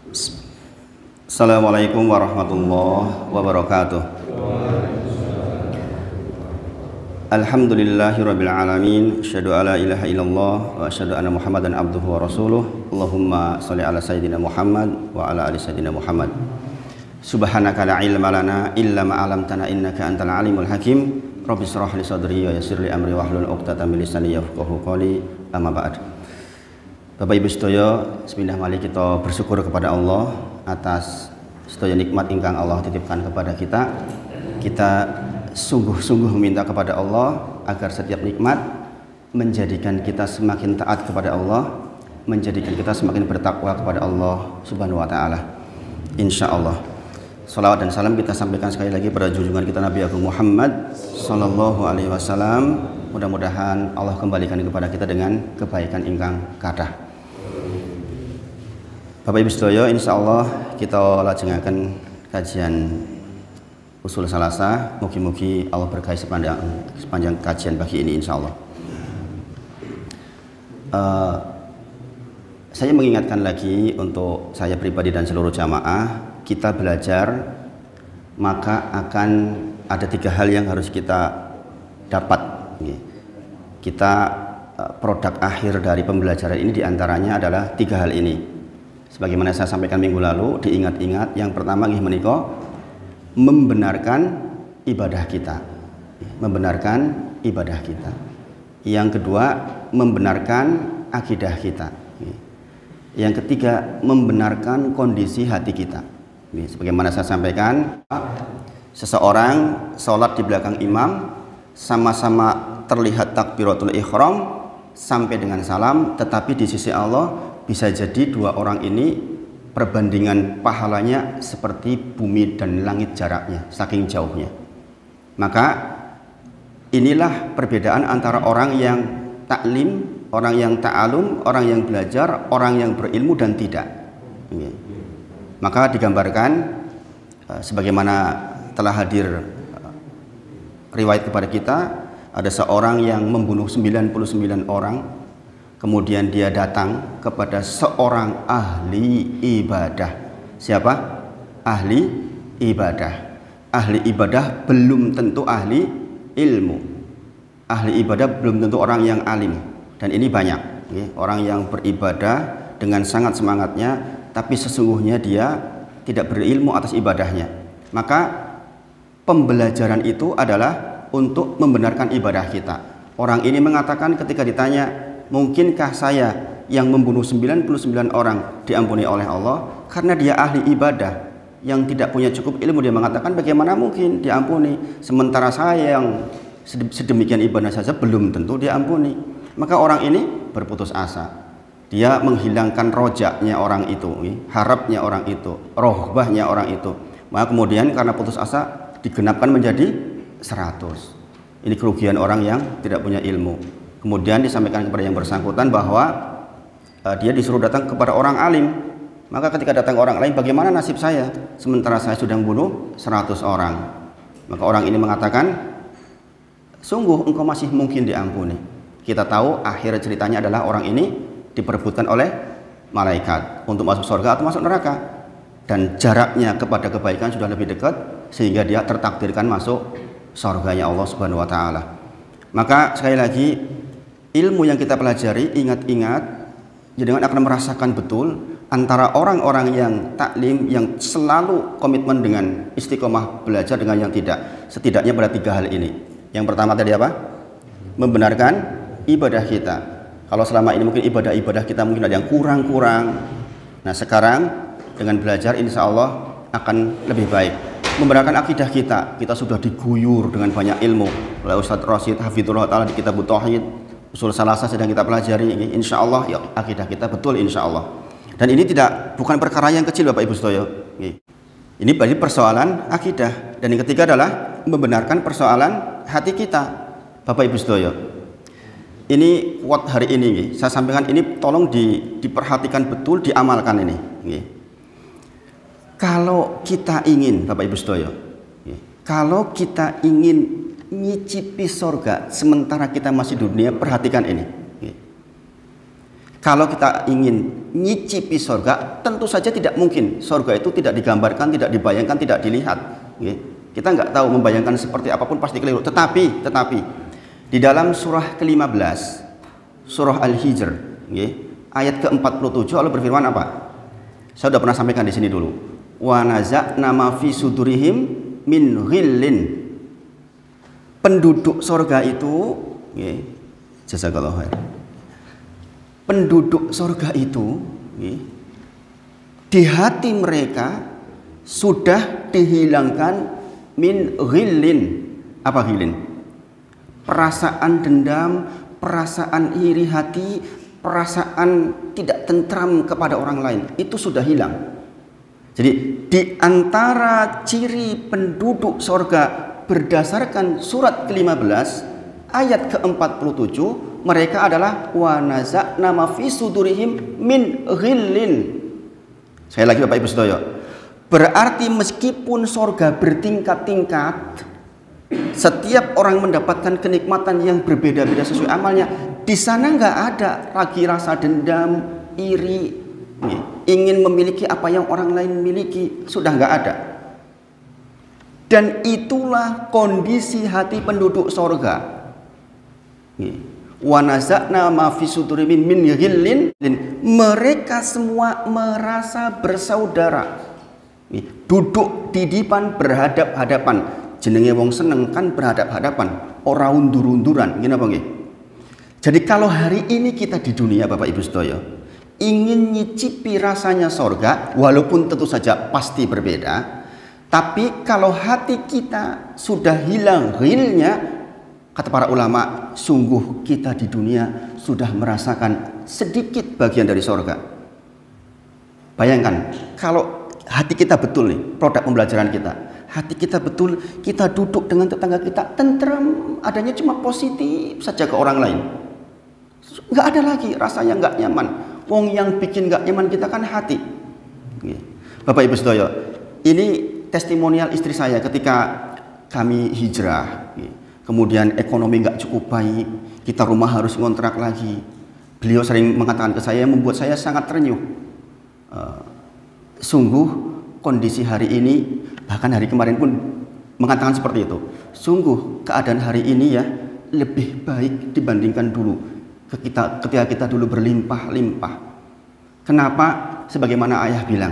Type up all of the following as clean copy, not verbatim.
Assalamualaikum warahmatullahi wabarakatuh. Alhamdulillahirabbil alamin, asyhadu alla ilaha illallah wa asyhadu anna Muhammadan abduhu wa rasuluh. Allahumma shalli ala sayyidina Muhammad wa ala ali sayyidina Muhammad. Subhanaka la ilma lana illa ma 'allamtana innaka antal alimul hakim. Rabbi shrah li sadri wa yassir li amri wahlul 'uqdatam min lisani yafqahu qawli. Amma ba'd. Bapak Ibu sedaya, bismillah, mari kita bersyukur kepada Allah atas sedaya nikmat ingkang Allah titipkan kepada kita. Kita sungguh-sungguh meminta kepada Allah agar setiap nikmat menjadikan kita semakin taat kepada Allah, menjadikan kita semakin bertakwa kepada Allah Subhanahu wa taala. Insyaallah. Salawat dan salam kita sampaikan sekali lagi pada junjungan kita Nabi Agung Muhammad sallallahu alaihi wasallam. Mudah-mudahan Allah kembalikan kepada kita dengan kebaikan ingkang kathah. Bapak Ibu sedaya, insyaallah kita lajengaken kajian usul salasa. Mugi-mugi Allah berkahi sepanjang kajian pagi ini insyaallah. Saya mengingatkan lagi untuk saya pribadi dan seluruh jamaah, kita belajar maka akan ada 3 hal yang harus kita dapat. Kita produk akhir dari pembelajaran ini diantaranya adalah 3 hal ini. Sebagaimana saya sampaikan minggu lalu, diingat-ingat. Yang pertama menika membenarkan ibadah kita, membenarkan ibadah kita. Yang kedua membenarkan akidah kita. Yang ketiga membenarkan kondisi hati kita. Sebagaimana saya sampaikan, seseorang sholat di belakang imam, sama-sama terlihat takbiratul ihram sampai dengan salam, tetapi di sisi Allah bisa jadi 2 orang ini perbandingan pahalanya seperti bumi dan langit jaraknya, saking jauhnya. Maka inilah perbedaan antara orang yang taklim, orang yang ta'alum, orang yang belajar, orang yang berilmu dan tidak. Maka digambarkan sebagaimana telah hadir riwayat kepada kita, ada seorang yang membunuh 99 orang. Kemudian dia datang kepada seorang ahli ibadah. Siapa? Ahli ibadah. Ahli ibadah belum tentu ahli ilmu. Ahli ibadah belum tentu orang yang alim. Dan ini banyak orang yang beribadah dengan sangat semangatnya, tapi sesungguhnya dia tidak berilmu atas ibadahnya. Maka pembelajaran itu adalah untuk membenarkan ibadah kita. Orang ini mengatakan ketika ditanya, mungkinkah saya yang membunuh 99 orang diampuni oleh Allah? Karena dia ahli ibadah yang tidak punya cukup ilmu, dia mengatakan bagaimana mungkin diampuni, sementara saya yang sedemikian ibadah saja belum tentu diampuni. Maka orang ini berputus asa, dia menghilangkan rojaknya orang itu, harapnya orang itu, rohbahnya orang itu. Maka kemudian karena putus asa digenapkan menjadi 100. Ini kerugian orang yang tidak punya ilmu. Kemudian disampaikan kepada yang bersangkutan bahwa dia disuruh datang kepada orang alim. Maka ketika datang orang lain, bagaimana nasib saya sementara saya sudah membunuh 100 orang? Maka orang ini mengatakan, sungguh engkau masih mungkin diampuni. Kita tahu akhir ceritanya adalah orang ini diperebutkan oleh malaikat untuk masuk surga atau masuk neraka. Dan jaraknya kepada kebaikan sudah lebih dekat sehingga dia tertakdirkan masuk surganya Allah Subhanahu wa taala. Maka sekali lagi, ilmu yang kita pelajari, ingat-ingat, jangan akan merasakan betul antara orang-orang yang taklim, yang selalu komitmen dengan istiqomah belajar dengan yang tidak. Setidaknya pada 3 hal ini. Yang pertama tadi apa? Membenarkan ibadah kita. Kalau selama ini mungkin ibadah-ibadah kita mungkin ada yang kurang-kurang. Nah sekarang dengan belajar insya Allah akan lebih baik. Membenarkan akidah kita. Kita sudah diguyur dengan banyak ilmu oleh Ustadz Rasyid Hafidhullah Ta'ala di kitab Tauhid. Usul salasa sedang kita pelajari, insya Allah ya, akidah kita betul insya Allah. Dan ini bukan perkara yang kecil Bapak Ibu sedaya. Ini berarti persoalan akidah. Dan yang ketiga adalah membenarkan persoalan hati kita Bapak Ibu sedaya. Ini quote hari ini, saya sampaikan ini, tolong diperhatikan betul, diamalkan ini. Kalau kita ingin Bapak Ibu sedaya, kalau kita ingin nyicipi sorga sementara kita masih di dunia, perhatikan ini. Kalau kita ingin nyicipi surga, tentu saja tidak mungkin. Surga itu tidak digambarkan, tidak dibayangkan, tidak dilihat. Kita nggak tahu membayangkan seperti apapun pasti keliru. Tetapi di dalam surah ke-15, surah Al-Hijr, ayat ke-47 Allah berfirman apa? Saya sudah pernah sampaikan di sini dulu. Wa naza'na ma fi sudurihim min ghillin. Penduduk surga itu, jazakallahu khair. Penduduk surga itu di hati mereka sudah dihilangkan min ghillin. Apa ghillin? Perasaan dendam, perasaan iri hati, perasaan tidak tentram kepada orang lain, itu sudah hilang. Jadi di antara ciri penduduk surga berdasarkan surat ke-15 ayat ke-47, mereka adalah wa naza'na ma fi sudurihim min ghillin. Saya lagi Bapak Ibu Sedaya. Berarti meskipun surga bertingkat-tingkat, setiap orang mendapatkan kenikmatan yang berbeda-beda sesuai amalnya. Di sana nggak ada lagi rasa dendam, iri, ingin memiliki apa yang orang lain miliki, sudah nggak ada. Dan itulah kondisi hati penduduk surga. Wa naza'na ma fi sudurihim min ghillin. Mereka semua merasa bersaudara. Duduk di depan berhadap-hadapan. Jenenge wong seneng kan berhadap-hadapan, ora undur-unduran. Ngene apa nggih? Jadi kalau hari ini kita di dunia Bapak Ibu sedaya ingin nyicipi rasanya surga, walaupun tentu saja pasti berbeda, tapi kalau hati kita sudah hilang ghilnya, kata para ulama, sungguh kita di dunia sudah merasakan sedikit bagian dari surga. Bayangkan kalau hati kita betul nih, produk pembelajaran kita, hati kita betul, kita duduk dengan tetangga kita tentrem, adanya cuma positif saja ke orang lain. Nggak ada lagi rasanya nggak nyaman. Wong yang bikin nggak nyaman kita kan hati. Bapak Ibu sedaya, ini testimonial istri saya ketika kami hijrah. Kemudian ekonomi nggak cukup baik, kita rumah harus ngontrak lagi. Beliau sering mengatakan ke saya, membuat saya sangat terenyuh. Sungguh kondisi hari ini, bahkan hari kemarin pun mengatakan seperti itu. Sungguh keadaan hari ini ya lebih baik dibandingkan dulu. Ketika kita dulu berlimpah-limpah. Kenapa? Sebagaimana ayah bilang,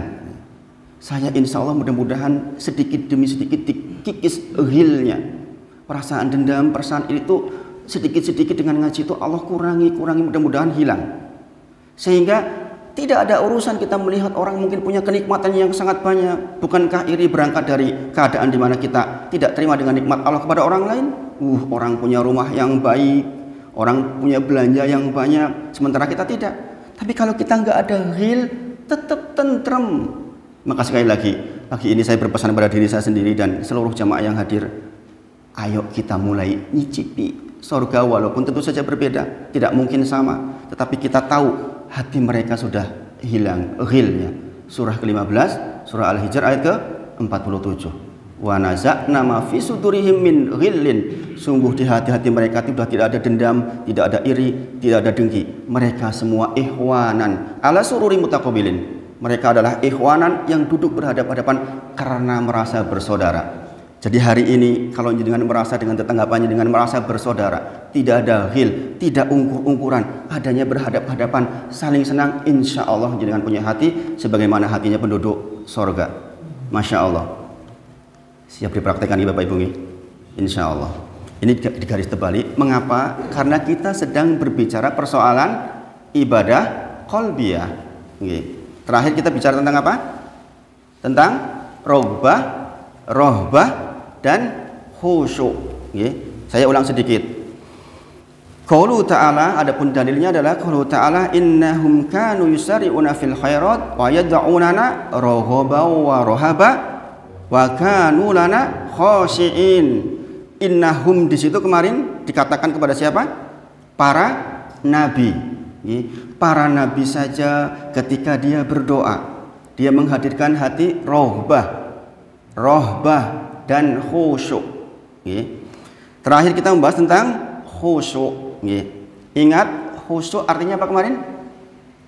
saya insya Allah mudah-mudahan sedikit demi sedikit dikikis ghilnya. Perasaan dendam, perasaan itu sedikit-sedikit dengan ngaji itu Allah kurangi mudah-mudahan hilang. Sehingga tidak ada urusan kita melihat orang mungkin punya kenikmatan yang sangat banyak. Bukankah iri berangkat dari keadaan di mana kita tidak terima dengan nikmat Allah kepada orang lain? Orang punya rumah yang baik, orang punya belanja yang banyak, sementara kita tidak. Tapi kalau kita nggak ada ghil, tetap tentrem. Maka sekali lagi pagi ini saya berpesan pada diri saya sendiri dan seluruh jamaah yang hadir, ayo kita mulai nyicipi surga, walaupun tentu saja berbeda, tidak mungkin sama, tetapi kita tahu hati mereka sudah hilang ghilnya. Surah ke-15, surah Al-Hijr ayat ke-47. Wa naza'na ma fi sudurihim min ghillin. Sungguh di hati-hati mereka sudah tidak ada dendam, tidak ada iri, tidak ada dengki. Mereka semua ikhwanan ala sururi mutaqabilin. Mereka adalah ikhwanan yang duduk berhadap-hadapan karena merasa bersaudara. Jadi hari ini kalau dengan merasa dengan tetanggapannya, dengan merasa bersaudara, tidak ada ghil, tidak ungkur-ungkuran, adanya berhadap-hadapan, saling senang, insya Allah dengan punya hati sebagaimana hatinya penduduk sorga. Masya Allah. Siap dipraktekkan nih Bapak Ibu nih? Insya Allah. Ini di garis terbalik. Mengapa? Karena kita sedang berbicara persoalan ibadah qalbiyah. Terakhir kita bicara tentang apa? Tentang rohbah dan khusyuk. Saya ulang sedikit. Qaulu ta'ala, adapun dalilnya adalah qaulu ta'ala, innahum kanu yusari'una fil khairat wa yad'unana raghaban wa rahaba wa kanu lana khashi'in. Innahum di situ kemarin dikatakan kepada siapa? Para nabi. Para nabi saja ketika dia berdoa, dia menghadirkan hati rohbah dan khusyuk. Terakhir kita membahas tentang khusyuk. Ingat khusyuk artinya apa kemarin?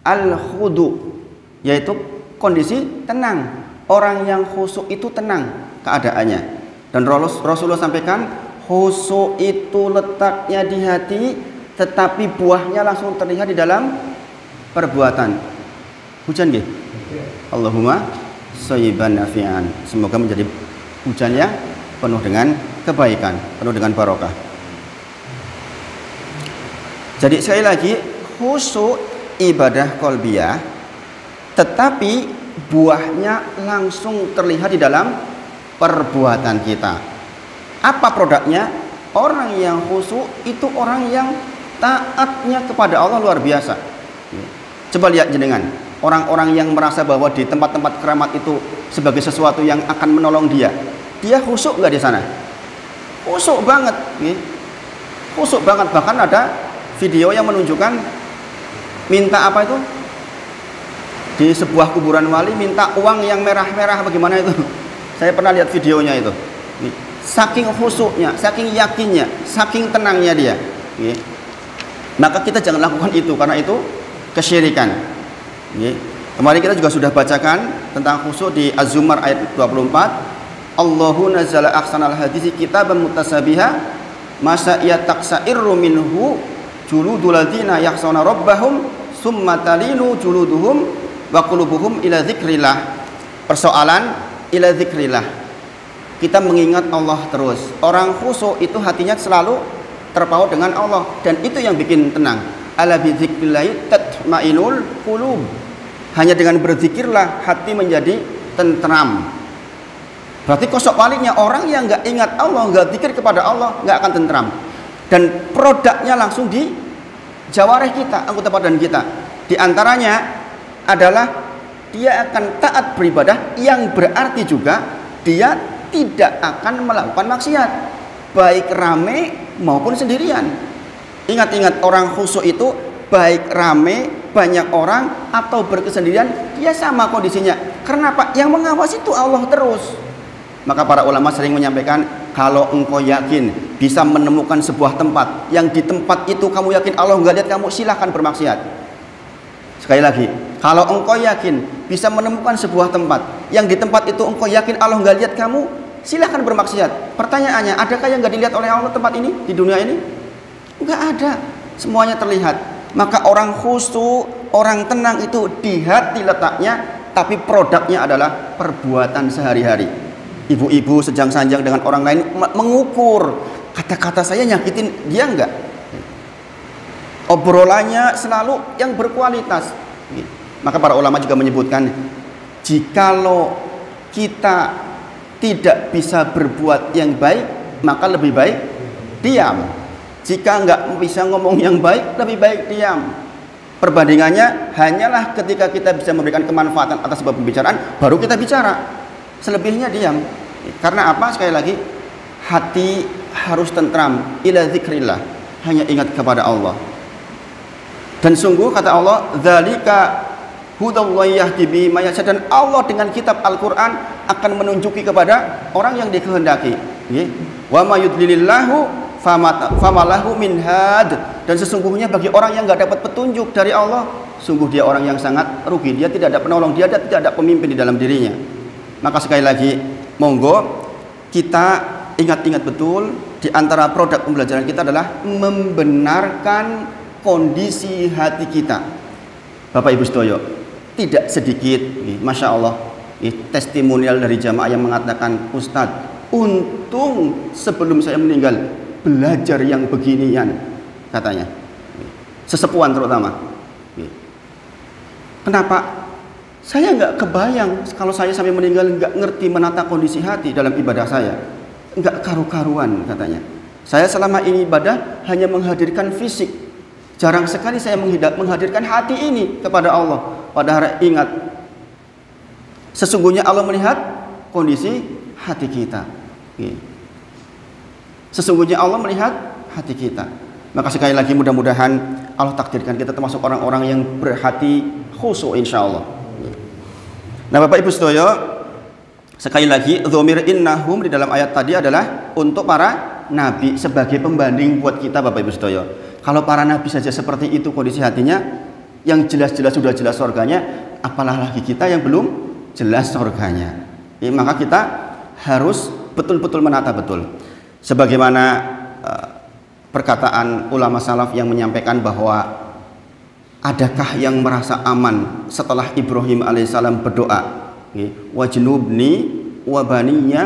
al-khudu, yaitu kondisi tenang. Orang yang khusyuk itu tenang keadaannya. Dan Rasulullah sampaikan, khusyuk itu letaknya di hati, tetapi buahnya langsung terlihat di dalam perbuatan. Hujan nggih? Allahumma shayyiban nafi'an. Semoga menjadi hujan yang penuh dengan kebaikan, penuh dengan barokah. Jadi sekali lagi, khusyuk ibadah qalbiyah, tetapi buahnya langsung terlihat di dalam perbuatan kita. Apa produknya? Orang yang khusyuk itu orang yang taatnya kepada Allah luar biasa. Coba lihat jenengan, orang-orang yang merasa bahwa di tempat-tempat keramat itu sebagai sesuatu yang akan menolong dia khusyuk nggak di sana? Khusyuk banget, khusyuk banget. Bahkan ada video yang menunjukkan minta apa itu? Di sebuah kuburan wali minta uang yang merah-merah bagaimana itu? Saya pernah lihat videonya itu. Saking khusyuknya, saking yakinnya, saking tenangnya dia. Maka kita jangan lakukan itu, karena itu kesyirikan. Kemarin kita juga sudah bacakan tentang khusyuk di Az-Zumar ayat 24. Allahu nazzala ahsanal hadisi kitaban mutasabiha masa yataksairu minhu juludul ladzina yakhshawna rabbahum summa talinu juluduhum wa qulubuhum ila dzikrillah. Persoalan ila dzikrillah. Kita mengingat Allah terus. Orang khusyuk itu hatinya selalu terpaut dengan Allah, dan itu yang bikin tenang. Ala bi dzikrillah tatmainul qulub. Hanya dengan berzikirlah hati menjadi tentram. Berarti kosok baliknya, orang yang nggak ingat Allah, nggak zikir kepada Allah, nggak akan tentram. Dan produknya langsung di jawareh kita, anggota badan kita. Di antaranya adalah dia akan taat beribadah, yang berarti juga dia tidak akan melakukan maksiat, baik rame maupun sendirian. Ingat-ingat, orang khusyuk itu baik rame, banyak orang, atau berkesendirian, dia sama kondisinya. Karena apa? Yang mengawasi itu Allah terus. Maka para ulama sering menyampaikan, kalau engkau yakin bisa menemukan sebuah tempat, yang di tempat itu kamu yakin Allah nggak lihat kamu, silahkan bermaksiat. Sekali lagi, kalau engkau yakin bisa menemukan sebuah tempat, yang di tempat itu engkau yakin Allah nggak lihat kamu, silahkan bermaksiat. Pertanyaannya, adakah yang nggak dilihat oleh Allah tempat ini, di dunia ini? Nggak ada, semuanya terlihat. Maka orang khusyuk, orang tenang itu di hati letaknya, tapi produknya adalah perbuatan sehari-hari. Ibu-ibu sejang-sanjang dengan orang lain mengukur, kata-kata saya nyakitin dia enggak? Obrolannya selalu yang berkualitas. Maka para ulama juga menyebutkan, jikalau kita tidak bisa berbuat yang baik, maka lebih baik diam. Jika enggak bisa ngomong yang baik, lebih baik diam. Perbandingannya hanyalah ketika kita bisa memberikan kemanfaatan atas sebuah pembicaraan, baru kita bicara. Selebihnya diam. Karena apa? Sekali lagi, hati harus tentram. Ila dzikrillah, hanya ingat kepada Allah. Dan sungguh kata Allah, dzalika hudallahi yahdi bihi may yasha, dan Allah dengan kitab Al-Qur'an akan menunjuki kepada orang yang dikehendaki. Wa may yudlilillahu famalahu min had, dan sesungguhnya bagi orang yang enggak dapat petunjuk dari Allah, sungguh dia orang yang sangat rugi. Dia tidak ada penolong, dia tidak ada pemimpin di dalam dirinya. Maka sekali lagi, monggo kita ingat-ingat betul, di antara produk pembelajaran kita adalah membenarkan kondisi hati kita. Bapak Ibu sedoyo, tidak sedikit, Masya Allah, testimonial dari jamaah yang mengatakan, Ustadz, untung sebelum saya meninggal belajar yang beginian, katanya. Sesepuan terutama. Kenapa? Saya nggak kebayang kalau saya sampai meninggal nggak ngerti menata kondisi hati dalam ibadah saya. Nggak karu-karuan, katanya. Saya selama ini ibadah hanya menghadirkan fisik. Jarang sekali saya menghadirkan hati ini kepada Allah. Padahal ingat, sesungguhnya Allah melihat kondisi hati kita. Sesungguhnya Allah melihat hati kita. Maka sekali lagi, mudah-mudahan Allah takdirkan kita termasuk orang-orang yang berhati khusyuk, insya Allah. Nah, Bapak Ibu sedoyo, sekali lagi, dzomir innahum di dalam ayat tadi adalah untuk para nabi, sebagai pembanding buat kita, Bapak Ibu sedoyo. Kalau para nabi saja seperti itu kondisi hatinya, Yang jelas-jelas sudah jelas surganya, apalah lagi kita yang belum jelas surganya. Maka kita harus betul-betul menata betul. Sebagaimana perkataan ulama salaf yang menyampaikan bahwa adakah yang merasa aman setelah Ibrahim alaihissalam berdoa, wajnubni wa baniya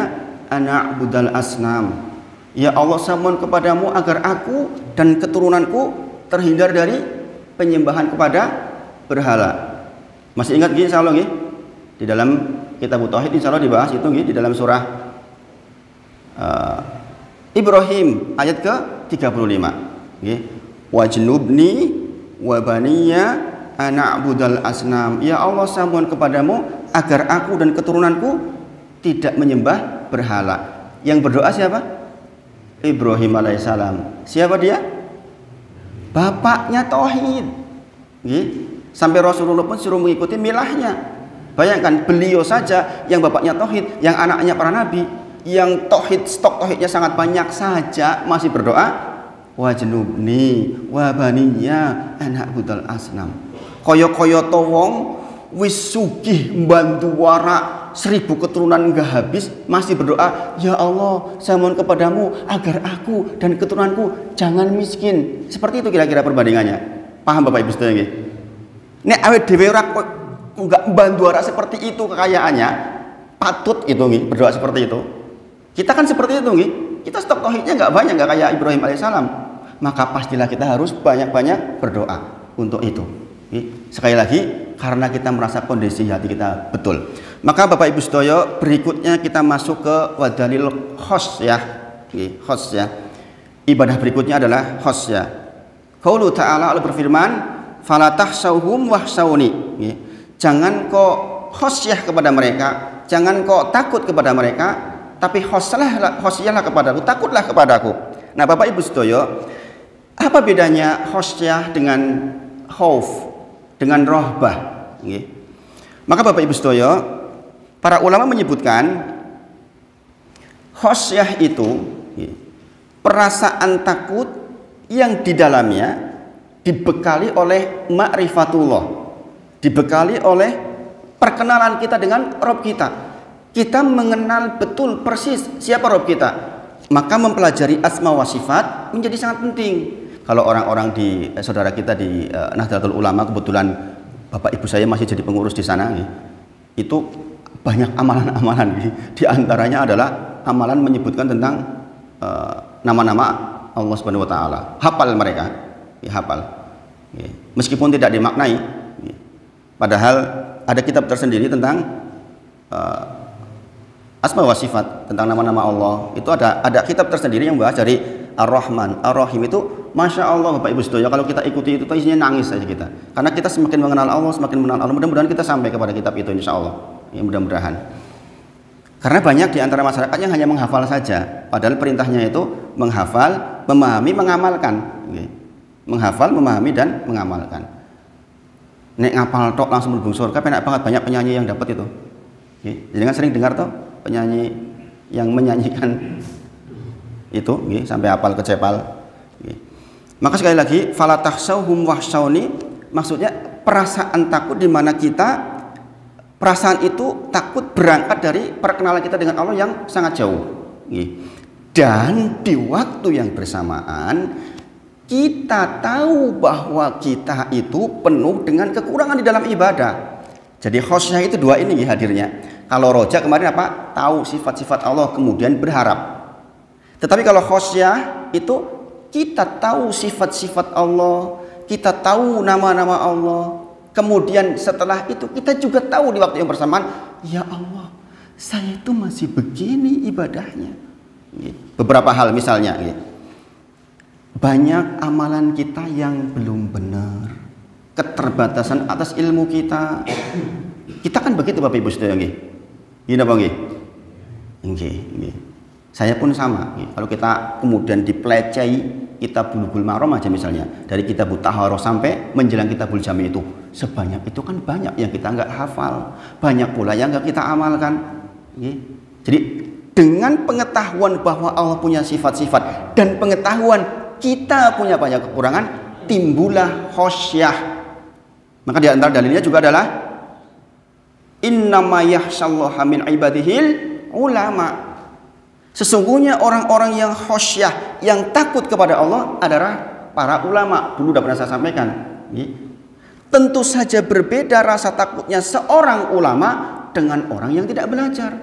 ana'budal asnam. Ya Allah, mohon kepadamu agar aku dan keturunanku terhindar dari penyembahan kepada berhala. Masih ingat insya Allah di dalam kitab Tauhid insya Allah dibahas itu di dalam surah Ibrahim ayat ke-35. Wajnubni wa baniya ana'budal asnam. Ya Allah, mohon kepadamu agar aku dan keturunanku tidak menyembah berhala. Yang berdoa siapa? Ibrahim alaihissalam. Siapa dia? Bapaknya tauhid. Sampai Rasulullah pun suruh mengikuti milahnya. Bayangkan, beliau saja yang bapaknya tauhid, yang anaknya para nabi, yang tauhid, stok tauhidnya sangat banyak saja masih berdoa wajnubni wa baniya ana'budal asnam. Koyo-koyo to wong wis sugih mbantu wara 1000 keturunan enggak habis masih berdoa, ya Allah, saya mohon kepadamu agar aku dan keturunanku jangan miskin. Seperti itu kira-kira perbandingannya. Paham Bapak Ibu sedaya nggih? Nek awake dhewe ora enggak mbantu wara seperti itu kekayaannya, patut itu berdoa seperti itu. Kita kan seperti itu kita stok tauhidnya enggak banyak, enggak kayak Ibrahim alaihissalam. Maka pastilah kita harus banyak-banyak berdoa untuk itu. Sekali lagi, karena kita merasa kondisi hati kita betul. Maka Bapak Ibu sedaya, berikutnya kita masuk ke wadalil khosyah. Khosyah. Ibadah berikutnya adalah khosyah. Qaulu ta'ala, Allah berfirman, fala tahsauhum wahsauni. Jangan kau khosyah kepada mereka, jangan kau takut kepada mereka, tapi khosyahlah kepadaku, takutlah kepadaku. Nah, Bapak Ibu sedaya, apa bedanya khosyah dengan khauf, dengan rohbah? Maka Bapak Ibu sedaya, para ulama menyebutkan khosyah itu perasaan takut yang di dalamnya dibekali oleh ma'rifatullah, dibekali oleh perkenalan kita dengan Rabb kita. Kita mengenal betul persis siapa Rabb kita, maka mempelajari asma wa sifat menjadi sangat penting. Kalau orang-orang di saudara kita di Nahdlatul Ulama, kebetulan Bapak Ibu saya masih jadi pengurus di sana, itu banyak amalan-amalan. Di antaranya adalah amalan menyebutkan tentang nama-nama Allah Subhanahu wa taala. Hafal mereka, hafal. Meskipun tidak dimaknai, padahal ada kitab tersendiri tentang asma wa sifat, tentang nama-nama Allah. Itu ada kitab tersendiri yang bahas dari Ar-Rahman, Ar-Rahim. Itu Masya Allah Bapak Ibu sedaya, kalau kita ikuti itu isinya nangis saja kita. Karena kita semakin mengenal Allah, semakin mengenal Allah. Mudah-mudahan kita sampai kepada kitab itu insya Allah. Ya, mudah-mudahan. Karena banyak di antara masyarakat yang hanya menghafal saja, padahal perintahnya itu menghafal, memahami, mengamalkan. Menghafal, memahami, dan mengamalkan. Nek ngapal tok langsung mlebu surga, penak banget, banyak penyanyi yang dapat itu. Jadi kan sering dengar toh penyanyi yang menyanyikan itu sampai hafal kecepal. Maka sekali lagi, fala tahsauhum wahsauni, maksudnya perasaan takut di mana kita, perasaan itu takut berangkat dari perkenalan kita dengan Allah yang sangat jauh. Dan di waktu yang bersamaan kita tahu bahwa kita itu penuh dengan kekurangan di dalam ibadah. Jadi khosyah itu dua ini hadirnya. Kalau roja kemarin apa? Tahu sifat-sifat Allah kemudian berharap. Tetapi kalau khosyah itu kita tahu sifat-sifat Allah, kita tahu nama-nama Allah. Kemudian setelah itu kita juga tahu di waktu yang bersamaan, ya Allah, saya itu masih begini ibadahnya. Beberapa hal misalnya, banyak amalan kita yang belum benar, keterbatasan atas ilmu kita. Kita kan begitu Bapak Ibu sedaya nggih. Gini apa nggih? Nggih. Saya pun sama. Kalau kita kemudian dipelecehi kitab Bulughul Maram aja misalnya, dari kitab Taharah sampai menjelang kitabul Jami itu, sebanyak itu kan banyak yang kita nggak hafal, banyak pula yang nggak kita amalkan. Jadi dengan pengetahuan bahwa Allah punya sifat-sifat dan pengetahuan kita punya banyak kekurangan, timbullah khosyah. Maka di antara dalilnya juga adalah innama yakhsyallaha min ibadihil ulama. Sesungguhnya orang-orang yang khosyah, yang takut kepada Allah adalah para ulama. Dulu sudah pernah saya sampaikan. Tentu saja berbeda rasa takutnya seorang ulama dengan orang yang tidak belajar.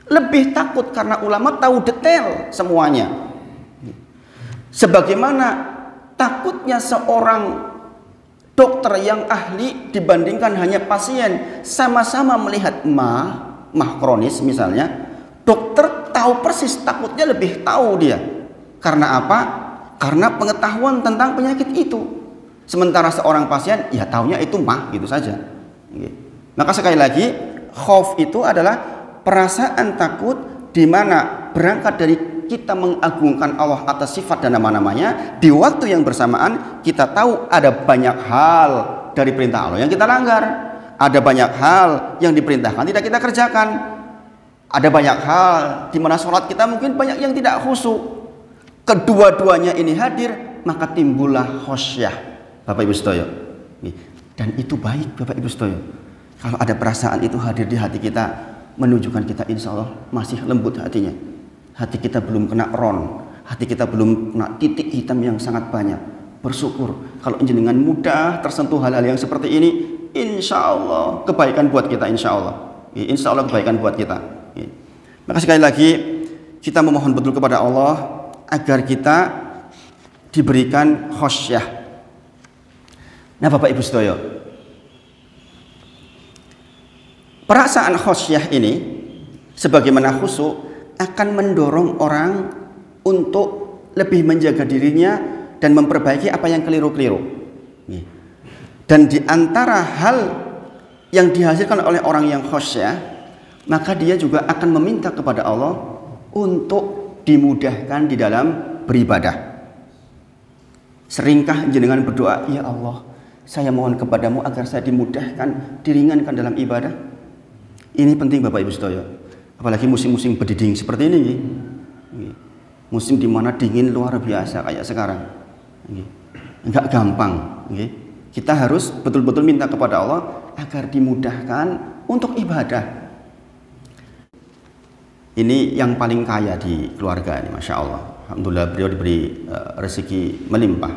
Lebih takut karena ulama tahu detail semuanya. Sebagaimana takutnya seorang dokter yang ahli dibandingkan hanya pasien, sama-sama melihat mah kronis misalnya, dokter tahu persis, takutnya lebih tahu dia. Karena apa? Karena pengetahuan tentang penyakit itu. Sementara seorang pasien ya taunya itu mah gitu saja. Maka sekali lagi, khauf itu adalah perasaan takut di mana berangkat dari kita mengagungkan Allah atas sifat dan nama-namanya. Di waktu yang bersamaan kita tahu ada banyak hal dari perintah Allah yang kita langgar, ada banyak hal yang diperintahkan tidak kita kerjakan, ada banyak hal di mana sholat kita mungkin banyak yang tidak khusyuk. Kedua-duanya ini hadir, maka timbullah khosyah, Bapak Ibu Sedoyo. Dan itu baik, Bapak Ibu Sedoyo. Kalau ada perasaan itu hadir di hati kita, menunjukkan kita insya Allah masih lembut hatinya. Hati kita belum kena ron, hati kita belum kena titik hitam yang sangat banyak. Bersyukur kalau jenengan mudah tersentuh hal-hal yang seperti ini, insya Allah kebaikan buat kita, insya Allah. Insya Allah kebaikan buat kita. Maka sekali lagi kita memohon betul kepada Allah agar kita diberikan khosyah. Nah Bapak Ibu Sedoyo, perasaan khosyah ini sebagaimana khusyuk akan mendorong orang untuk lebih menjaga dirinya dan memperbaiki apa yang keliru-keliru. Dan di antara hal yang dihasilkan oleh orang yang khosyah, maka dia juga akan meminta kepada Allah untuk dimudahkan di dalam beribadah. Seringkah jenengan berdoa, ya Allah, saya mohon kepadamu agar saya dimudahkan, diringankan dalam ibadah. Ini penting Bapak Ibu Sedoyo. Apalagi musim-musim berdiding seperti ini. Musim dimana dingin luar biasa kayak sekarang. Enggak gampang. Kita harus betul-betul minta kepada Allah agar dimudahkan untuk ibadah. Ini yang paling kaya di keluarga ini, Masya Allah. Alhamdulillah beliau diberi rezeki melimpah.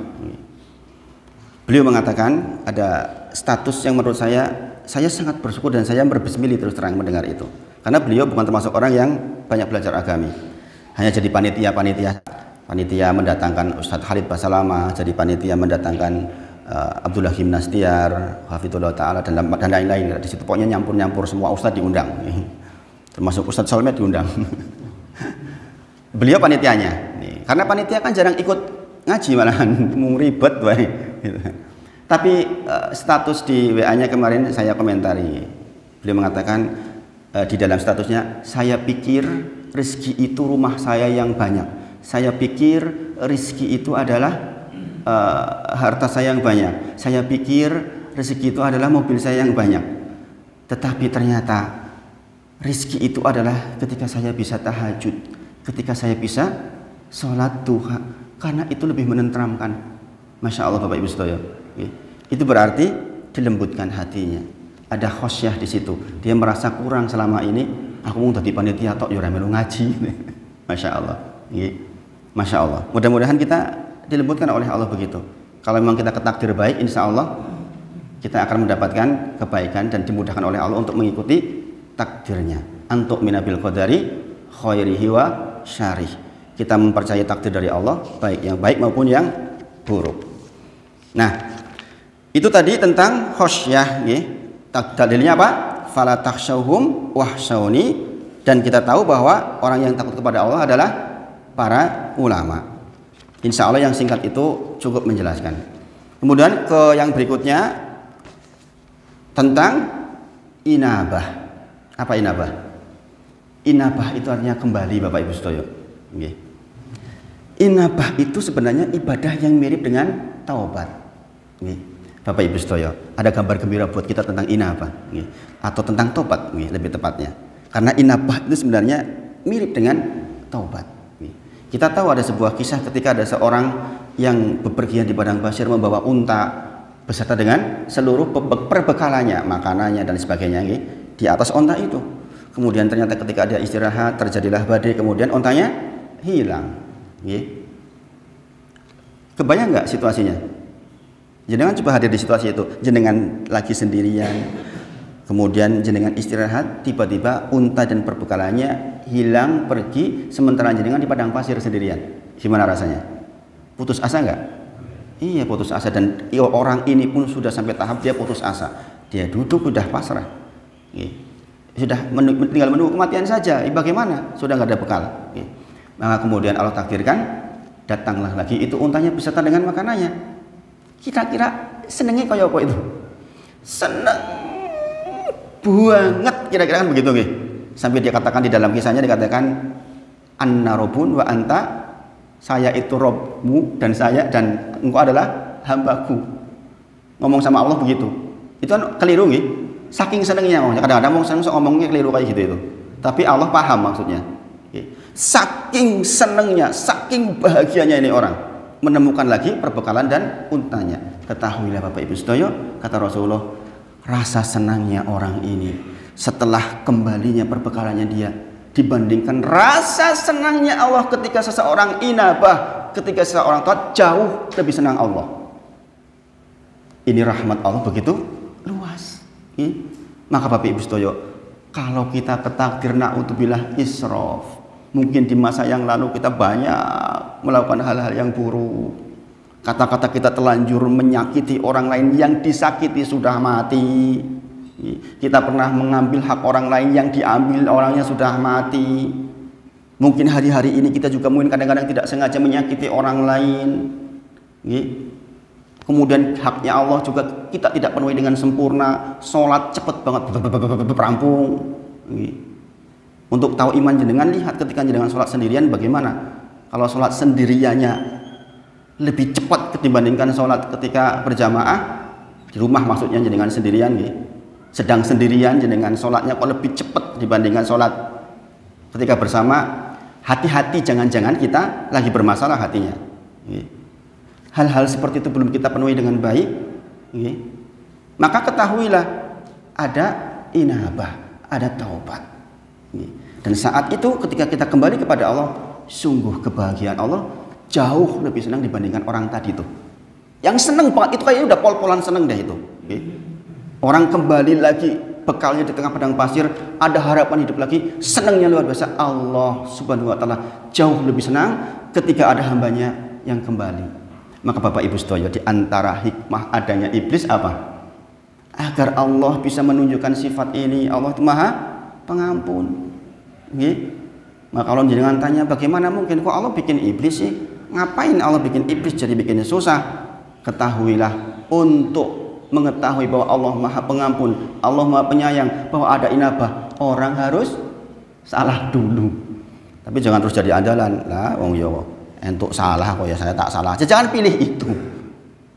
Beliau mengatakan ada status yang menurut saya sangat bersyukur dan saya berbismillah terus terang mendengar itu. Karena beliau bukan termasuk orang yang banyak belajar agami. Hanya jadi panitia mendatangkan Ustadz Khalid Basalama, jadi panitia mendatangkan Abdullah Gimnastiar, Hafidullah Ta'ala dan lain-lain. Di situ pokoknya nyampur-nyampur semua Ustadz diundang. Termasuk Ustadz Solmed diundang. Beliau panitianya. Karena panitia kan jarang ikut ngaji malahan, mau ribet gitu. Tapi status di WA-nya kemarin saya komentari. Beliau mengatakan di dalam statusnya, saya pikir rezeki itu rumah saya yang banyak. Saya pikir rezeki itu adalah harta saya yang banyak. Saya pikir rezeki itu adalah mobil saya yang banyak. Tetapi ternyata rezeki itu adalah ketika saya bisa tahajud, ketika saya bisa sholat duha, karena itu lebih menenteramkan. Masya Allah Bapak Ibu Sedoyo. Itu berarti dilembutkan hatinya. Ada khosyah di situ. Dia merasa kurang selama ini. Aku mau jadi panitia tok yo melu ngaji. Masya Allah. Masya Allah. Mudah-mudahan kita dilembutkan oleh Allah begitu. Kalau memang kita ketakdir baik, insya Allah kita akan mendapatkan kebaikan dan dimudahkan oleh Allah untuk mengikuti takdirnya. Antuk minabil qadari khairihi wa syarih. Kita mempercayai takdir dari Allah, baik yang baik maupun yang buruk. Nah, itu tadi tentang khosyah. Dalilnya apa? Fala takhshawhum wahsyawni. Dan kita tahu bahwa orang yang takut kepada Allah adalah para ulama. Insya Allah yang singkat itu cukup menjelaskan. Kemudian ke yang berikutnya tentang inabah. Apa inabah? Inabah itu artinya kembali Bapak Ibu Sedoyo. Inabah itu sebenarnya ibadah yang mirip dengan taubat. Bapak Ibu Sedoyo, ada kabar gembira buat kita tentang inabah atau tentang taubat lebih tepatnya. Karena inabah itu sebenarnya mirip dengan taubat. Kita tahu ada sebuah kisah ketika ada seorang yang bepergian di padang pasir membawa unta beserta dengan seluruh perbekalannya, makanannya dan sebagainya di atas onta itu. Kemudian ternyata ketika dia istirahat terjadilah badai, kemudian ontanya hilang. Kebayang nggak situasinya? Jenengan coba hadir di situasi itu, jenengan lagi sendirian, kemudian jenengan istirahat, tiba-tiba unta dan perbekalannya hilang pergi, sementara jenengan di padang pasir sendirian. Gimana rasanya? Putus asa nggak? Iya, putus asa. Dan orang ini pun sudah sampai tahap dia putus asa. Dia duduk sudah pasrah. Sudah tinggal menunggu kematian saja. Bagaimana? Sudah nggak ada bekal. Maka kemudian Allah takdirkan, datanglah lagi itu untanya beserta dengan makanannya. Kira-kira senengnya kayak apa itu? Seneng banget, kira-kira kan begitu nih. Sampai dia katakan di dalam kisahnya, dikatakan anna robun wa anta, saya itu Robmu dan engkau adalah hambaku. Ngomong sama Allah begitu. Itu kan keliru nih. Saking senengnya kadang-kadang ngomongnya keliru kayak gitu itu. Tapi Allah paham maksudnya. Saking senengnya, saking bahagianya ini orang menemukan lagi perbekalan dan untanya. Ketahuilah Bapak Ibu sedaya, kata Rasulullah, rasa senangnya orang ini setelah kembalinya perbekalannya dia dibandingkan rasa senangnya Allah ketika seseorang inabah, ketika seseorang taat, jauh lebih senang Allah. Ini rahmat Allah begitu luas. Maka Bapak Ibu sedaya, kalau kita ketakdir na'udzubillah israf, mungkin di masa yang lalu kita banyak melakukan hal-hal yang buruk. Kata-kata kita telanjur menyakiti orang lain, yang disakiti sudah mati. Kita pernah mengambil hak orang lain, yang diambil orangnya sudah mati. Mungkin hari-hari ini kita juga mungkin kadang-kadang tidak sengaja menyakiti orang lain. Kemudian haknya Allah juga kita tidak penuhi dengan sempurna. Sholat cepet banget rampung. Untuk tahu iman jenengan, lihat ketika jenengan sholat sendirian bagaimana. Kalau sholat sendiriannya lebih cepat dibandingkan sholat ketika berjamaah di rumah, maksudnya jenengan sendirian sedang sendirian jenengan sholatnya kok lebih cepat dibandingkan sholat ketika bersama. Hati-hati, jangan-jangan kita lagi bermasalah hatinya. Hal-hal seperti itu belum kita penuhi dengan baik, maka ketahuilah ada inabah, ada taubat. Dan saat itu ketika kita kembali kepada Allah, sungguh kebahagiaan Allah jauh lebih senang dibandingkan orang tadi itu. Yang senang banget itu kayaknya udah pol-polan senang deh itu. Orang kembali lagi, bekalnya di tengah padang pasir, ada harapan hidup lagi, senangnya luar biasa. Allah Subhanahu wa taala jauh lebih senang ketika ada hambanya yang kembali. Maka Bapak Ibu sedaya, di antara hikmah adanya iblis apa? Agar Allah bisa menunjukkan sifat ini. Allah itu Maha Pengampun. Maka kalau jenengan tanya, bagaimana mungkin kok Allah bikin iblis sih? Ngapain Allah bikin iblis jadi bikin susah? Ketahuilah, untuk mengetahui bahwa Allah Maha Pengampun, Allah Maha Penyayang, bahwa ada inabah, orang harus salah dulu. Tapi jangan terus jadi andalan lah, wong yo entuk salah kok ya saya tak salah. Jangan pilih itu.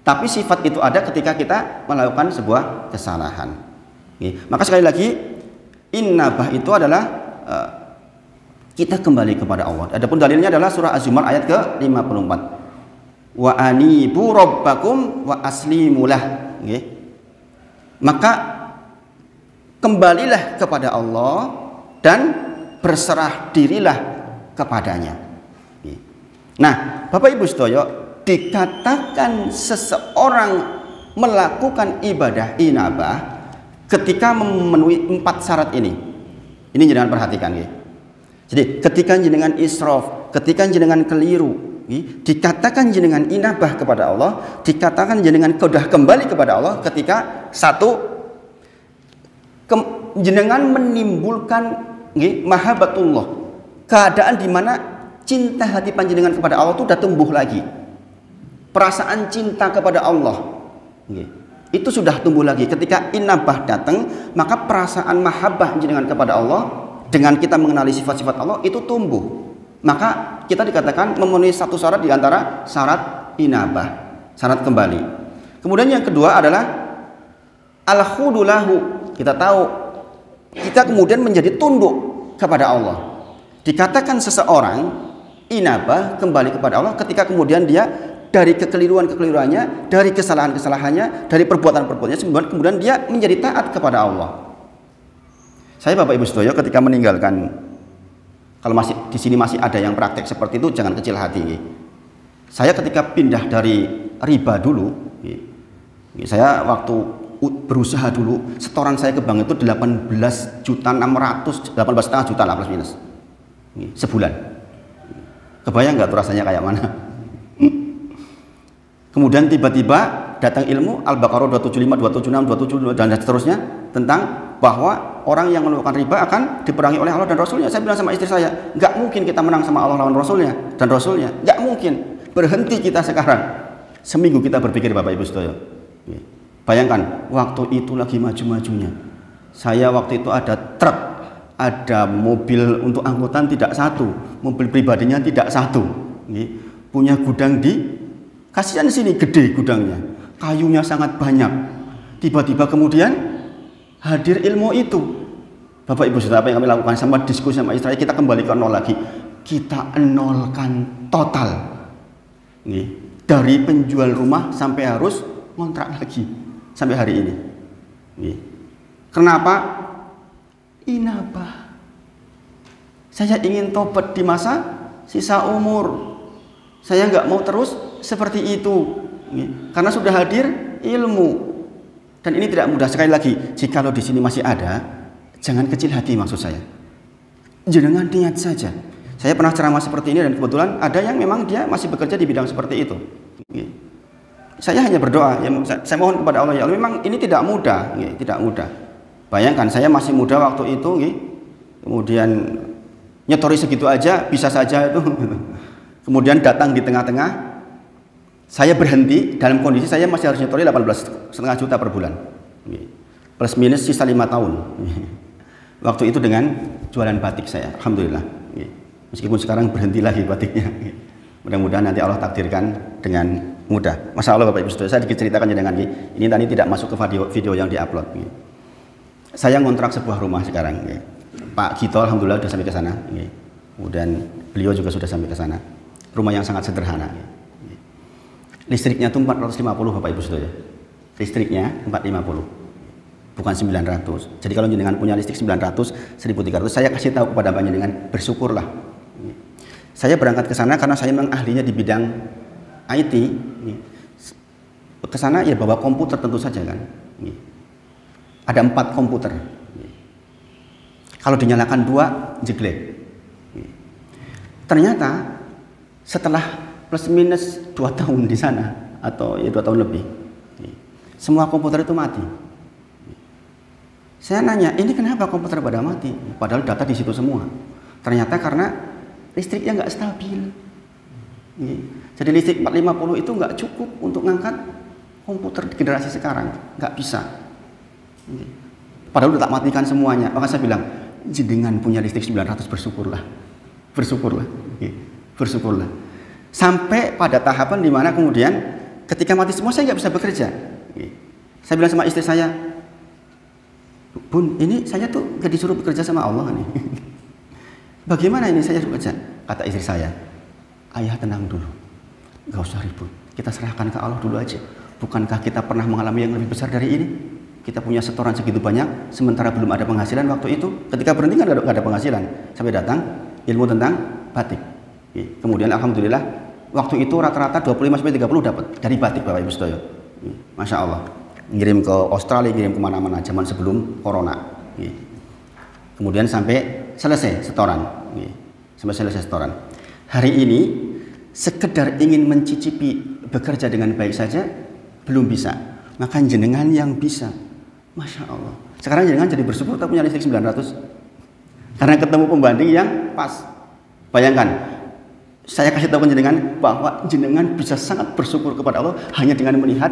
Tapi sifat itu ada ketika kita melakukan sebuah kesalahan. Maka sekali lagi, inabah itu adalah kita kembali kepada Allah. Adapun dalilnya adalah surah Az-Zumar ayat ke-54. Wa anibu rabbakum wa aslimulah. Maka kembalilah kepada Allah dan berserah dirilah kepadanya. Nah, Bapak Ibu sedaya, dikatakan seseorang melakukan ibadah inabah ketika memenuhi 4 syarat ini. Ini jangan perhatikan. Jadi ketika jenengan israf, ketika jenengan keliru, dikatakan jenengan inabah kepada Allah, dikatakan jenengan sudah kembali kepada Allah ketika satu, jenengan menimbulkan mahabbatullah, keadaan di mana cinta hati panjenengan kepada Allah itu sudah tumbuh lagi. Perasaan cinta kepada Allah itu sudah tumbuh lagi. Ketika inabah datang, maka perasaan mahabbah jenengan kepada Allah dengan kita mengenali sifat-sifat Allah itu tumbuh. Maka kita dikatakan memenuhi satu syarat di antara syarat inabah, syarat kembali. Kemudian yang kedua adalah al-khudulahu. Kita tahu kita kemudian menjadi tunduk kepada Allah. Dikatakan seseorang inabah kembali kepada Allah ketika kemudian dia dari kekeliruan-kekeliruannya, dari kesalahan-kesalahannya, dari perbuatan-perbuatannya, kemudian dia menjadi taat kepada Allah. Saya Bapak Ibu Sedoyo ketika meninggalkan, kalau masih di sini masih ada yang praktek seperti itu, jangan kecil hati. Saya ketika pindah dari riba dulu, saya waktu berusaha dulu, setoran saya ke bank itu 18,5 juta lah plus minus sebulan. Kebayang nggak tuh rasanya kayak mana? Kemudian tiba-tiba datang ilmu Al-Baqarah 275, 276, 277 dan seterusnya tentang bahwa orang yang melakukan riba akan diperangi oleh Allah dan Rasulnya. Saya bilang sama istri saya, nggak mungkin kita menang sama Allah lawan Rasulnya dan Rasulnya, nggak mungkin. Berhenti kita sekarang. Seminggu kita berpikir Bapak Ibu Sedoyo. Bayangkan waktu itu lagi maju-majunya. Saya waktu itu ada truk, ada mobil untuk angkutan tidak satu, mobil pribadinya tidak satu. Punya gudang di kasihan sini gede gudangnya, kayunya sangat banyak. Tiba-tiba kemudian hadir ilmu itu. Bapak Ibu Saudara, apa yang kami lakukan sama diskusi sama istri, kita kembali ke nol lagi. Kita nolkan total. Dari penjual rumah sampai harus ngontrak lagi sampai hari ini. Kenapa? Inabah. Saya ingin tobat di masa sisa umur. Saya nggak mau terus seperti itu, karena sudah hadir ilmu. Dan ini tidak mudah. Sekali lagi, jikalau di sini masih ada, jangan kecil hati maksud saya. Jangan niat saja. Saya pernah ceramah seperti ini dan kebetulan ada yang memang dia masih bekerja di bidang seperti itu. Saya hanya berdoa, ya, saya mohon kepada Allah, ya Allah, memang ini tidak mudah, tidak mudah. Bayangkan saya masih muda waktu itu, kemudian nyetori segitu aja bisa saja itu. Kemudian datang di tengah-tengah, saya berhenti dalam kondisi saya masih harus nyetori 18,5 juta per bulan, plus minus sisa 5 tahun. Waktu itu dengan jualan batik saya, alhamdulillah. Meskipun sekarang berhenti lagi batiknya. Mudah-mudahan nanti Allah takdirkan dengan mudah. Masya Allah Bapak Ibu Saudara, saya diceritakan dengan ini tadi tidak masuk ke video yang diupload. Saya ngontrak sebuah rumah sekarang. Pak Gito alhamdulillah sudah sampai ke sana. Kemudian beliau juga sudah sampai ke sana. Rumah yang sangat sederhana. Listriknya itu 450 Bapak Ibu Saudara. Listriknya 450. Bukan 900. Jadi kalau jenengan punya listrik 900, 1300, saya kasih tahu kepada panjenengan, bersyukurlah. Saya berangkat ke sana karena saya memang ahlinya di bidang IT. Ke sana ya bawa komputer tentu saja kan. Ada 4 komputer. Kalau dinyalakan 2 jeglek. Ternyata setelah plus minus 2 tahun di sana atau ya 2 tahun lebih, semua komputer itu mati. Saya nanya, ini kenapa komputer pada mati? Padahal data di situ semua. Ternyata karena listriknya nggak stabil. Jadi listrik 450 itu nggak cukup untuk ngangkat komputer generasi sekarang, nggak bisa. Padahal udah tak matikan semuanya. Maka saya bilang, jenengan punya listrik 900, bersyukurlah, bersyukurlah, bersyukurlah. Sampai pada tahapan dimana kemudian ketika mati semua saya nggak bisa bekerja. Saya bilang sama istri saya, Bun, ini saya tuh gak disuruh bekerja sama Allah nih. Bagaimana ini saya bekerja? Kata istri saya, ayah tenang dulu, gak usah ribut, kita serahkan ke Allah dulu aja. Bukankah kita pernah mengalami yang lebih besar dari ini? Kita punya setoran segitu banyak, sementara belum ada penghasilan waktu itu. Ketika berhenti kan gak ada penghasilan. Sampai datang ilmu tentang batik. Kemudian alhamdulillah, waktu itu rata-rata 25-30 dapat dari batik Bapak Ibu Sedoyo. Masya Allah. Ngirim ke Australia, ngirim kemana-mana zaman sebelum corona. Kemudian sampai selesai setoran. Sampai selesai setoran. Hari ini sekedar ingin mencicipi bekerja dengan baik saja belum bisa. Maka jenengan yang bisa. Masya Allah. Sekarang jenengan jadi bersyukur tak punya listrik 900. Karena ketemu pembanding yang pas. Bayangkan, saya kasih tahu ke jenengan bahwa jenengan bisa sangat bersyukur kepada Allah hanya dengan melihat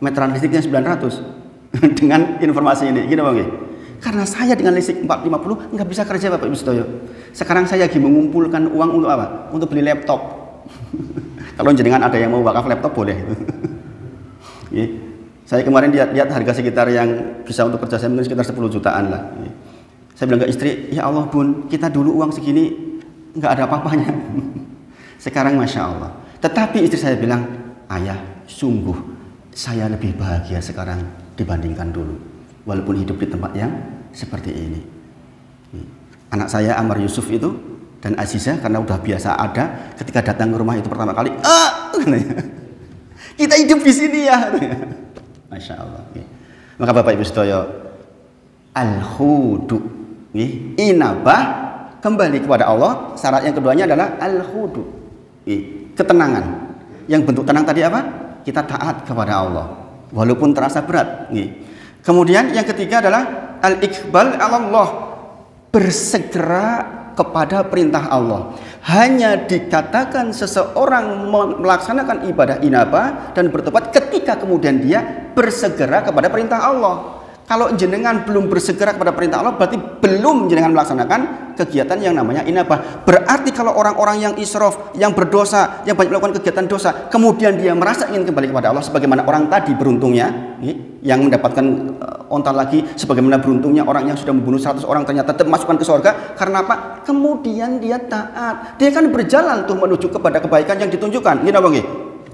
meteran listriknya 900 dengan informasi ini, gitu Bang. Karena saya dengan listrik 450 nggak bisa kerja Bapak Ibu Sedoyo. Sekarang saya lagi mengumpulkan uang untuk apa? Untuk beli laptop. Kalau jenengan ada yang mau wakaf laptop boleh. Saya kemarin lihat harga sekitar yang bisa untuk kerja saya mungkin sekitar 10 jutaan lah. Saya bilang ke istri, ya Allah Bun, kita dulu uang segini nggak ada apa-apanya. Sekarang Masya Allah. Tetapi istri saya bilang, ayah, sungguh saya lebih bahagia sekarang dibandingkan dulu, walaupun hidup di tempat yang seperti ini. Anak saya Ammar Yusuf itu dan Aziza karena udah biasa ada, ketika datang ke rumah itu pertama kali, kita hidup di sini ya. Masya Allah. Maka Bapak Ibu sedaya, al-khudu, inabah, kembali kepada Allah. Syarat yang keduanya adalah al-khudu, ketenangan. Yang bentuk tenang tadi apa? Kita taat kepada Allah walaupun terasa berat. Kemudian yang ketiga adalah al-iqbal ala Allah, bersegera kepada perintah Allah. Hanya dikatakan seseorang melaksanakan ibadah inabah dan bertobat ketika kemudian dia bersegera kepada perintah Allah. Kalau jenengan belum bersegera kepada perintah Allah, berarti belum jenengan melaksanakan kegiatan yang namanya inabah. Berarti kalau orang-orang yang israf, yang berdosa, yang banyak melakukan kegiatan dosa, kemudian dia merasa ingin kembali kepada Allah, sebagaimana orang tadi beruntungnya, yang mendapatkan onta lagi, sebagaimana beruntungnya orang yang sudah membunuh 100 orang ternyata termasukkan ke surga. Karena apa? Kemudian dia taat. Dia kan berjalan tuh menuju kepada kebaikan yang ditunjukkan.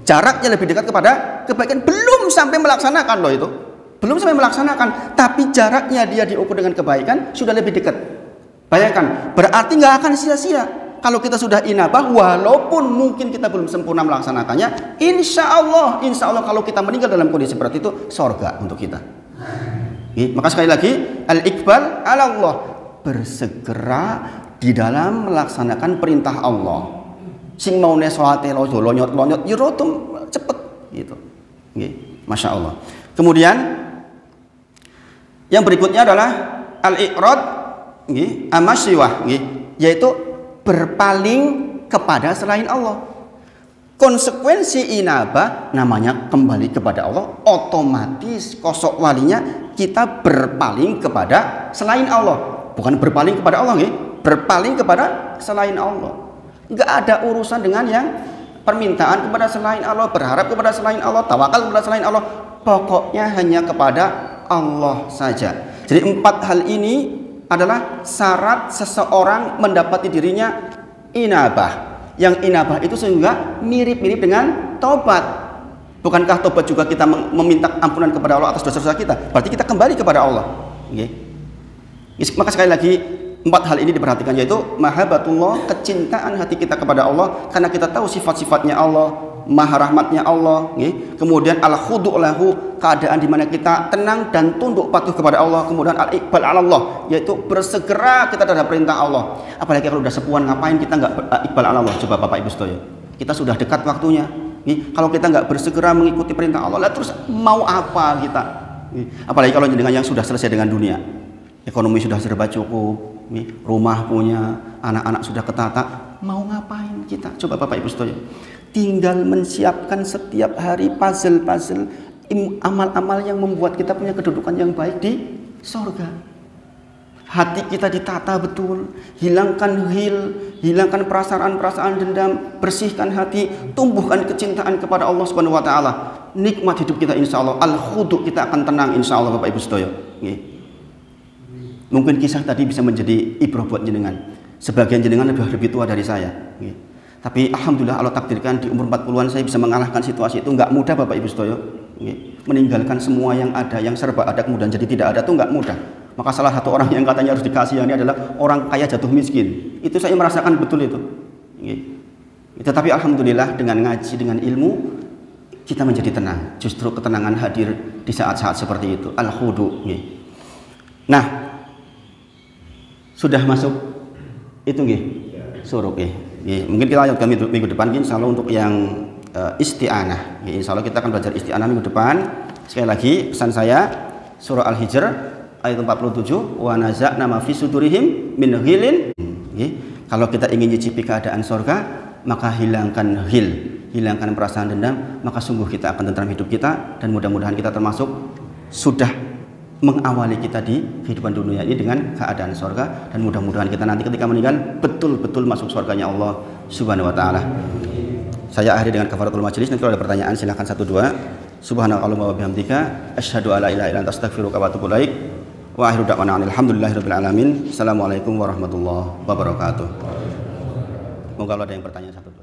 Jaraknya lebih dekat kepada kebaikan, belum sampai melaksanakan loh itu. Belum sampai melaksanakan, tapi jaraknya dia diukur dengan kebaikan sudah lebih dekat. Bayangkan, berarti nggak akan sia-sia kalau kita sudah inabah, walaupun mungkin kita belum sempurna melaksanakannya. Insya Allah kalau kita meninggal dalam kondisi seperti itu, sorga untuk kita. Maka sekali lagi, al-iqbal ala Allah, bersegera di dalam melaksanakan perintah Allah. Sing mau nesolate lonyot yurotum cepet gitu. Masya Allah. Kemudian yang berikutnya adalah al-i'rad amasyawah, yaitu berpaling kepada selain Allah. Konsekuensi inabah namanya kembali kepada Allah, otomatis kosok walinya kita berpaling kepada selain Allah. Bukan berpaling kepada Allah, berpaling kepada selain Allah. Enggak ada urusan dengan yang permintaan kepada selain Allah, berharap kepada selain Allah, tawakal kepada selain Allah. Pokoknya hanya kepada Allah saja. Jadi 4 hal ini adalah syarat seseorang mendapati dirinya inabah. Yang inabah itu sehingga mirip-mirip dengan taubat. Bukankah taubat juga kita meminta ampunan kepada Allah atas dosa-dosa kita? Berarti kita kembali kepada Allah. Maka sekali lagi 4 hal ini diperhatikan, yaitu mahabbatullah, kecintaan hati kita kepada Allah karena kita tahu sifat-sifatnya Allah, maha rahmatnya Allah. Kemudian al-khudu' lahu, keadaan di mana kita tenang dan tunduk patuh kepada Allah. Kemudian al-iqbal ala Allah, yaitu bersegera kita terhadap perintah Allah. Apalagi kalau udah sepuan, ngapain kita nggak iqbal ala Allah? Coba Bapak Ibu sekalian, kita sudah dekat waktunya. Kalau kita nggak bersegera mengikuti perintah Allah, terus mau apa kita? Apalagi kalau dengan yang sudah selesai dengan dunia, ekonomi sudah serba cukup, rumah punya, anak-anak sudah ketata, mau ngapain kita? Coba Bapak Ibu sekalian, tinggal menyiapkan setiap hari puzzle-puzzle amal-amal yang membuat kita punya kedudukan yang baik di sorga. Hati kita ditata betul, hilangkan hilangkan perasaan-perasaan dendam, bersihkan hati, tumbuhkan kecintaan kepada Allah Subhanahu wa taala. Nikmat hidup kita insya Allah, al-khudu, kita akan tenang insya Allah Bapak Ibu sekalian. Mungkin kisah tadi bisa menjadi ibrah buat jenengan. Sebagian jenengan lebih tua dari saya. Tapi alhamdulillah Allah takdirkan di umur 40-an saya bisa mengalahkan situasi itu. Nggak mudah Bapak Ibu sedaya. Meninggalkan semua yang ada, yang serba ada kemudian jadi tidak ada, itu nggak mudah. Maka salah satu orang yang katanya harus dikasihani adalah orang kaya jatuh miskin. Itu saya merasakan betul itu. Tetapi alhamdulillah dengan ngaji, dengan ilmu, kita menjadi tenang. Justru ketenangan hadir di saat-saat seperti itu. Al-khudu. Nah, sudah masuk itu suruh mungkin kita lanjutkan minggu depan insyaallah untuk yang isti'anah. Insyaallah kita akan belajar isti'anah minggu depan. Sekali lagi pesan saya, surah Al-Hijr ayat 47, wa naza'na ma fi sudurihim min ghilin. Kalau kita ingin nyicipi keadaan surga, maka hilangkan hilangkan perasaan dendam, maka sungguh kita akan tentram hidup kita, dan mudah-mudahan kita termasuk sudah mengawali kita di kehidupan dunia ini dengan keadaan surga, dan mudah-mudahan kita nanti ketika meninggal betul-betul masuk surganya Allah Subhanahu wa taala. Saya akhiri dengan kafaratul majelis. Nanti kalau ada pertanyaan silahkan 1 2. Subhanakallahumma wa bihamdika asyhadu alla ilaha illa anta astaghfiruka wa atubu ilaik. Wa akhiru da'wana alhamdulillahirabbil alamin. Assalamualaikum warahmatullahi wabarakatuh. Moga ada yang bertanya 1 2.